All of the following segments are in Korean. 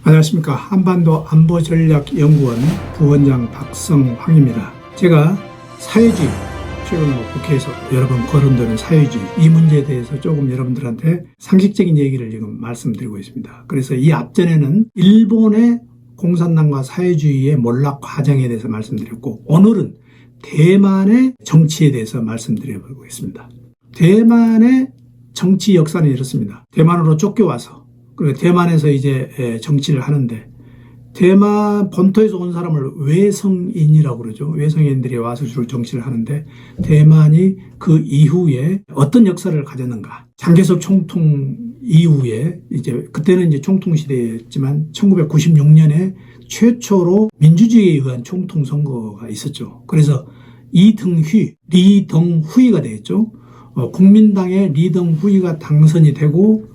안녕하십니까. 한반도 안보전략연구원 부원장 박성황입니다. 제가 사회주의, 최근 국회에서 여러 번 거론되는 사회주의, 이 문제에 대해서 조금 여러분들한테 상식적인 얘기를 지금 말씀드리고 있습니다. 그래서 이 앞전에는 일본의 공산당과 사회주의의 몰락 과정에 대해서 말씀드렸고, 오늘은 대만의 정치에 대해서 말씀드려보고 있습니다. 대만의 정치 역사는 이렇습니다. 대만으로 쫓겨와서, 그리고 대만에서 이제 정치를 하는데, 대만 본토에서 온 사람을 외성인이라고 그러죠. 외성인들이 와서 주로 정치를 하는데, 대만이 그 이후에 어떤 역사를 가졌는가. 장개석 총통 이후에, 이제 그때는 이제 총통 시대였지만 1996년에 최초로 민주주의에 의한 총통 선거가 있었죠. 그래서 리덩후이가 되었죠. 국민당의 리덩후이가 당선이 되고,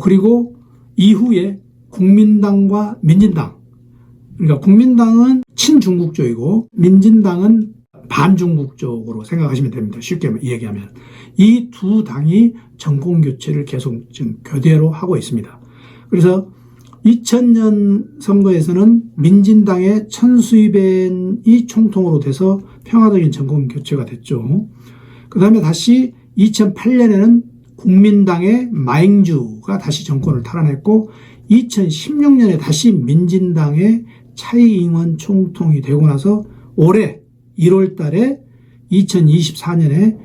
그리고 이후에 국민당과 민진당, 그러니까 국민당은 친중국 쪽이고 민진당은 반중국 쪽으로 생각하시면 됩니다. 쉽게 얘기하면 이 두 당이 정권 교체를 계속 지금 교대로 하고 있습니다. 그래서 2000년 선거에서는 민진당의 천수이벤이 총통으로 돼서 평화적인 정권 교체가 됐죠. 그 다음에 다시 2008년에는 국민당의 마잉주가 다시 정권을 탈환했고, 2016년에 다시 민진당의 차이잉원 총통이 되고 나서 올해 1월 달에 2024년에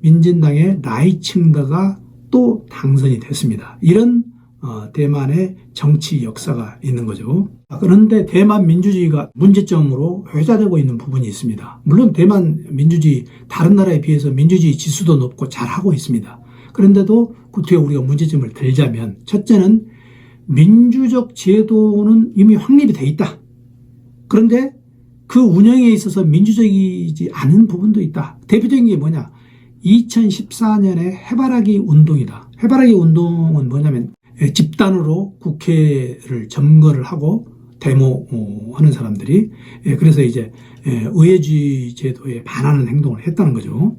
민진당의 라이칭더가 또 당선이 됐습니다. 이런 대만의 정치 역사가 있는 거죠. 그런데 대만 민주주의가 문제점으로 회자되고 있는 부분이 있습니다. 물론 대만 민주주의, 다른 나라에 비해서 민주주의 지수도 높고 잘하고 있습니다. 그런데도 그 뒤에 우리가 문제점을 들자면, 첫째는 민주적 제도는 이미 확립이 돼 있다. 그런데 그 운영에 있어서 민주적이지 않은 부분도 있다. 대표적인 게 뭐냐? 2014년에 해바라기 운동이다. 해바라기 운동은 뭐냐면 집단으로 국회를 점거를 하고 데모하는 사람들이, 그래서 이제 의회주의 제도에 반하는 행동을 했다는 거죠.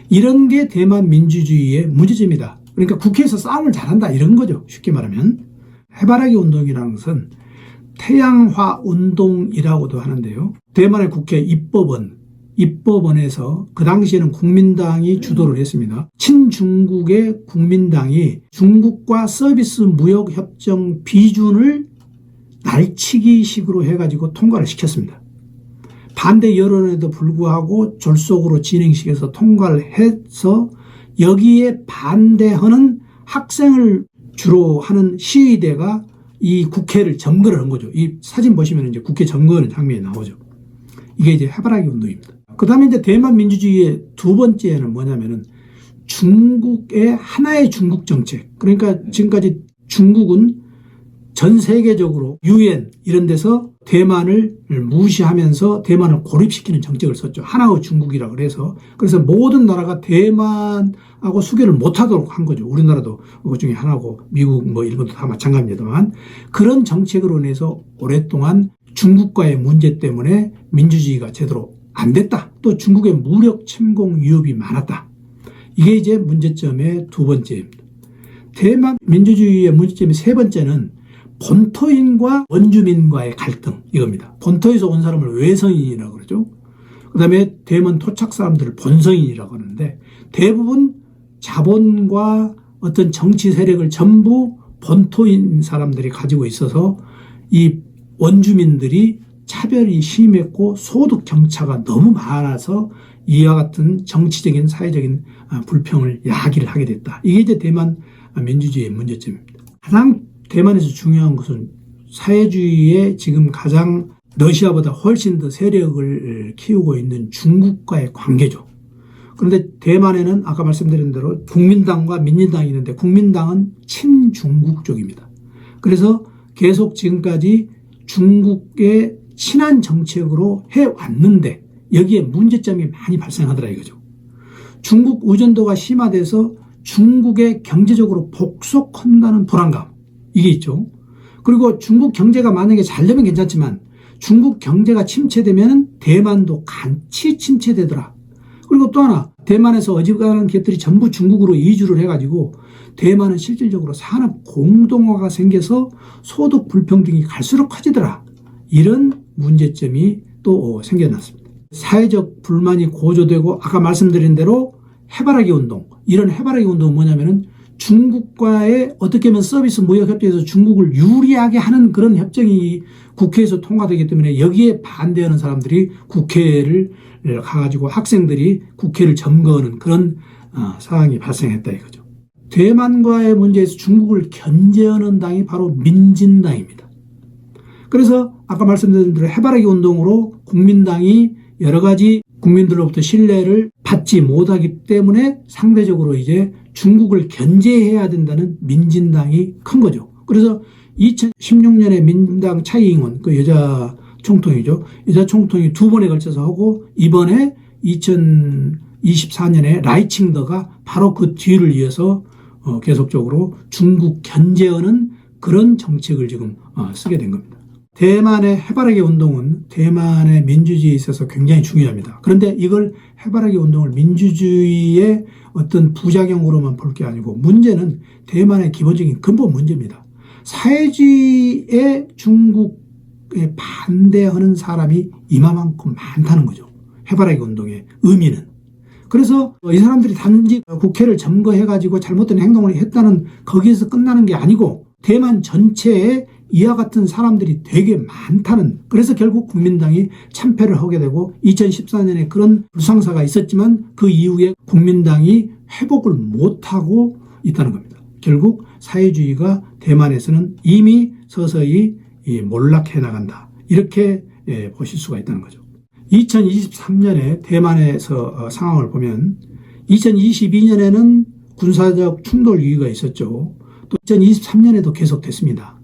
이런 게 대만 민주주의의 문제점이다. 그러니까 국회에서 싸움을 잘한다, 이런 거죠. 쉽게 말하면. 해바라기 운동이라는 것은 태양화 운동이라고도 하는데요. 대만의 국회 입법원에서 그 당시에는 국민당이 주도를 했습니다. 친중국의 국민당이 중국과 서비스 무역 협정 비준을 날치기식으로 해가지고 통과를 시켰습니다. 반대 여론에도 불구하고 졸속으로 진행시켜서 통과를 해서, 여기에 반대하는 학생을 주로 하는 시위대가 이 국회를 점거를 한 거죠. 이 사진 보시면 이제 국회 점거하는 장면이 나오죠. 이게 이제 해바라기 운동입니다. 그 다음에 이제 대만 민주주의의 두 번째는 뭐냐면은 중국의 하나의 중국 정책. 그러니까 지금까지 중국은 전 세계적으로 UN 이런 데서 대만을 무시하면서 대만을 고립시키는 정책을 썼죠. 하나의 중국이라 그래서. 그래서 모든 나라가 대만하고 수교를 못하도록 한 거죠. 우리나라도 그 중에 하나고, 미국, 일본도 다 마찬가지입니다만, 그런 정책으로 인해서 오랫동안 중국과의 문제 때문에 민주주의가 제대로 안 됐다. 또 중국의 무력 침공 위협이 많았다. 이게 이제 문제점의 두 번째입니다. 대만 민주주의의 문제점의 세 번째는 본토인과 원주민과의 갈등, 이겁니다. 본토에서 온 사람을 외성인이라고 그러죠. 그 다음에 대만 토착 사람들을 본성인이라고 하는데, 대부분 자본과 어떤 정치 세력을 전부 본토인 사람들이 가지고 있어서 이 원주민들이 차별이 심했고 소득 격차가 너무 많아서 이와 같은 정치적인 사회적인 불평을 야기를 하게 됐다. 이게 이제 대만 민주주의의 문제점입니다. 가장 대만에서 중요한 것은 사회주의에 지금 가장 러시아보다 훨씬 더 세력을 키우고 있는 중국과의 관계죠. 그런데 대만에는 아까 말씀드린 대로 국민당과 민진당이 있는데, 국민당은 친중국 쪽입니다. 그래서 계속 지금까지 중국의 친한 정책으로 해왔는데, 여기에 문제점이 많이 발생하더라 이거죠. 중국 의존도가 심화돼서 중국의 경제적으로 복속한다는 불안감, 이게 있죠. 그리고 중국 경제가 만약에 잘 되면 괜찮지만 중국 경제가 침체되면 대만도 같이 침체되더라. 그리고 또 하나, 대만에서 어지간한 기업들이 전부 중국으로 이주를 해가지고 대만은 실질적으로 산업 공동화가 생겨서 소득 불평등이 갈수록 커지더라. 이런 문제점이 또 생겨났습니다. 사회적 불만이 고조되고 아까 말씀드린 대로 해바라기 운동, 이런 해바라기 운동은 뭐냐면은 중국과의 어떻게 보면 서비스 무역 협정에서 중국을 유리하게 하는 그런 협정이 국회에서 통과되기 때문에 여기에 반대하는 사람들이 국회를 가가지고 학생들이 국회를 점거하는 그런 상황이 발생했다 이거죠. 대만과의 문제에서 중국을 견제하는 당이 바로 민진당입니다. 그래서 아까 말씀드린 대로 해바라기 운동으로 국민당이 여러 가지 국민들로부터 신뢰를 받지 못하기 때문에 상대적으로 이제 중국을 견제해야 된다는 민진당이 큰 거죠. 그래서 2016년에 민진당 차이잉원, 그 여자 총통이죠. 여자 총통이 두 번에 걸쳐서 하고 이번에 2024년에 라이칭더가 바로 그 뒤를 이어서 계속적으로 중국 견제하는 그런 정책을 지금 쓰게 된 겁니다. 대만의 해바라기 운동은 대만의 민주주의에 있어서 굉장히 중요합니다. 그런데 이걸 해바라기 운동을 민주주의의 어떤 부작용으로만 볼 게 아니고 문제는 대만의 기본적인 근본 문제입니다. 사회주의에 중국에 반대하는 사람이 이만큼 많다는 거죠. 해바라기 운동의 의미는. 그래서 이 사람들이 단지 국회를 점거해가지고 잘못된 행동을 했다는 거기에서 끝나는 게 아니고 대만 전체에 이와 같은 사람들이 되게 많다는, 그래서 결국 국민당이 참패를 하게 되고 2014년에 그런 불상사가 있었지만 그 이후에 국민당이 회복을 못하고 있다는 겁니다. 결국 사회주의가 대만에서는 이미 서서히 몰락해 나간다. 이렇게 보실 수가 있다는 거죠. 2023년에 대만에서 상황을 보면 2022년에는 군사적 충돌 위기가 있었죠. 또 2023년에도 계속됐습니다.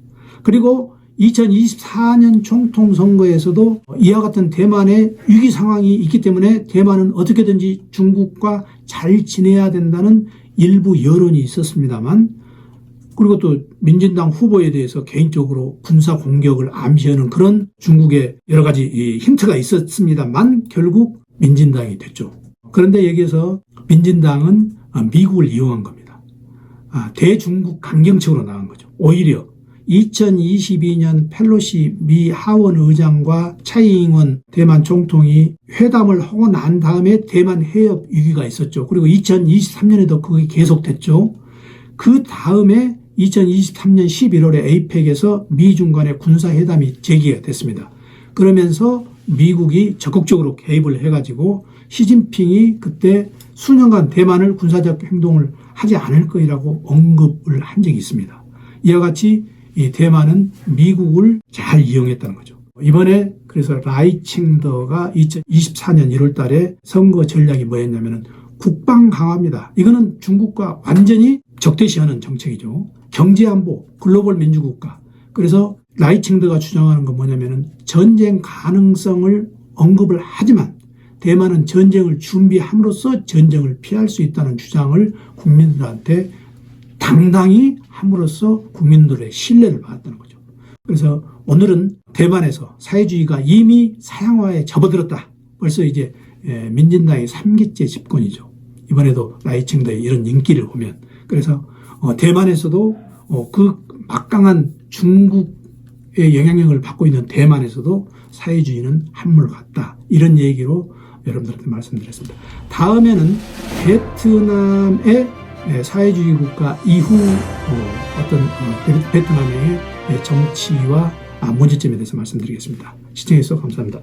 그리고 2024년 총통 선거에서도 이와 같은 대만의 위기 상황이 있기 때문에 대만은 어떻게든지 중국과 잘 지내야 된다는 일부 여론이 있었습니다만, 그리고 또 민진당 후보에 대해서 개인적으로 군사 공격을 암시하는 그런 중국의 여러 가지 힌트가 있었습니다만 결국 민진당이 됐죠. 그런데 여기에서 민진당은 미국을 이용한 겁니다. 대중국 강경책으로 나간 거죠. 오히려 2022년 펠로시 미 하원 의장과 차이잉원 대만 총통이 회담을 하고 난 다음에 대만 해협 위기가 있었죠. 그리고 2023년에도 그게 계속됐죠. 그 다음에 2023년 11월에 에이펙에서 미중 간의 군사회담이 제기가 됐습니다. 그러면서 미국이 적극적으로 개입을 해가지고 시진핑이 그때 수년간 대만을 군사적 행동을 하지 않을 거라고 언급을 한 적이 있습니다. 이와 같이 이 대만은 미국을 잘 이용했다는 거죠. 이번에 그래서 라이칭더가 2024년 1월 달에 선거 전략이 뭐였냐면은 국방 강화입니다. 이거는 중국과 완전히 적대시하는 정책이죠. 경제안보, 글로벌 민주국가. 그래서 라이칭더가 주장하는 건 뭐냐면은 전쟁 가능성을 언급을 하지만 대만은 전쟁을 준비함으로써 전쟁을 피할 수 있다는 주장을 국민들한테 당당히 함으로써 국민들의 신뢰를 받았다는 거죠. 그래서 오늘은 대만에서 사회주의가 이미 사양화에 접어들었다. 벌써 이제 민진당의 3기째 집권이죠. 이번에도 라이칭더의 이런 인기를 보면. 그래서 대만에서도 그 막강한 중국의 영향력을 받고 있는 대만에서도 사회주의는 한물 같다. 이런 얘기로 여러분들한테 말씀드렸습니다. 다음에는 베트남의 사회주의 국가 이후 어떤 베트남의 정치와 문제점에 대해서 말씀드리겠습니다. 시청해 주셔서 감사합니다.